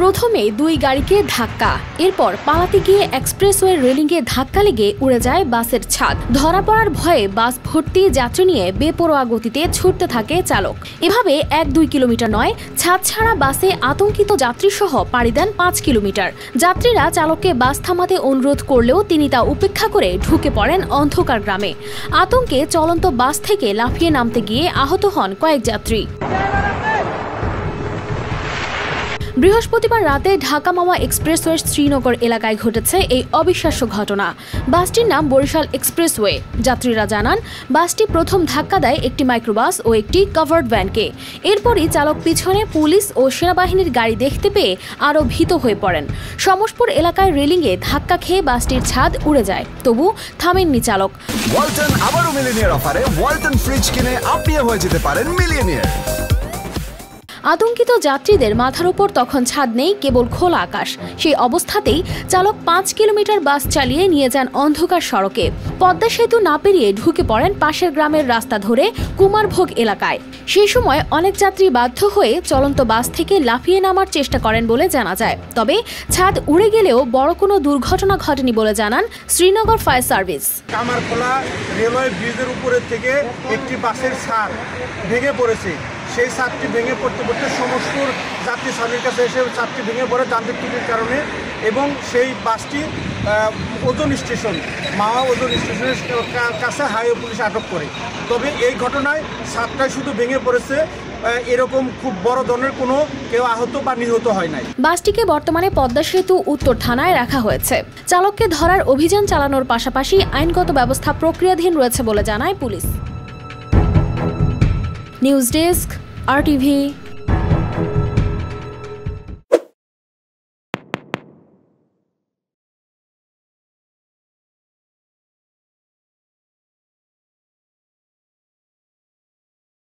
প্রথমে দুই গাড়িকে ধাক্কা, এরপর পালাতে গিয়ে এক্সপ্রেসওয়ে রেলিংয়ে ধাক্কা লেগে উড়ে যায় বাসের ছাদ। ধরা পড়ার ভয়ে বাস ভর্তি যাত্রী নিয়ে বেপরোয়া গতিতে ছুটতে থাকে চালক। এভাবে 1-2 কিলোমিটার নয়, ছাদ ছাড়া বাসে আতঙ্কিত যাত্রীসহ পাড়ি দেন 5 কিলোমিটার। যাত্রীরা চালককে বাস থামাতে অনুরোধ করলেও তিনি তা উপেক্ষা করে ঢুকে পড়েন অন্ধকার গ্রামে। আতঙ্কে চলন্ত বাস থেকে লাফিয়ে নামতে গিয়ে আহত হন কয়েক যাত্রী। বৃহস্পতিবার রাতে ঢাকা মাওয়া এক্সপ্রেসওয়ে শ্রীনগর এলাকায় ঘটেছে এই অবিশ্বাস্য ঘটনা। বাসটির নাম বরিশাল এক্সপ্রেসওয়ে। যাত্রীরা জানান, বাসটি প্রথম ধাক্কা দেয় একটি মাইক্রোবাস ও একটি কভার্ড ভ্যানকে। এরপরই চালক পিছনে পুলিশ ও সেনাবাহিনীর গাড়ি দেখতে পেয়ে আরও ভীত হয়ে পড়েন। সমসপুর এলাকায় রেলিংয়ে ধাক্কা খেয়ে বাসটির ছাদ উড়ে যায়, তবু থামেননি চালক। ওয়ালটন আবারও মিলিয়নিয়ার অফারে ওয়ালটন ফ্রিজ কিনে আপনিও হয়ে যেতে পারেন মিলিয়নিয়ার। আতঙ্কিত যাত্রীদের মাথার উপর তখন ছাদ নেই, কেবল খোলা আকাশ। সেই অবস্থাতেই চালক 5 কিলোমিটার বাস চালিয়ে নিয়ে যান অন্ধকার সড়কে। পদ্মা সেতু না পেরিয়ে ঢুকে পড়েন পাশের গ্রামের রাস্তা ধরে কুমারভোগ এলাকায়। সেই সময় অনেক যাত্রী বাধ্য হয়ে চলন্ত বাস থেকে লাফিয়ে নামার চেষ্টা করেন বলে জানা যায়। তবে ছাদ উড়ে গেলেও বড় কোনো দুর্ঘটনা ঘটেনি বলে জানান Srinagar fire service. Kamarkhola railway ব্রিজের উপরের থেকে একটি বাসের ছাদ ভেঙে পড়েছে। সেই ছাদটি ভেঙে পড়তে সমস্পুর যাত্রী সারির কাছে এসে ছাদটি ভেঙে পড়ে যান্ত্রিক ত্রুটির কারণে, এবং সেই বাসটি ওজন স্টেশন মাওয়া ওজন স্টেশনের কাছে হাইওয়ে পুলিশ আটক করে। তবে এই ঘটনায় ছাদটাই শুধু ভেঙে পড়েছে, এরকম খুব বড় ধরনের কোনো কেউ আহত বা নিহত হয় নাই। বাসটিকে বর্তমানে পদ্মা সেতু উত্তর থানায় রাখা হয়েছে। চালককে ধরার অভিযান চালানোর পাশাপাশি আইনগত ব্যবস্থা প্রক্রিয়াধীন রয়েছে বলে জানায় পুলিশ। News desk, RTV।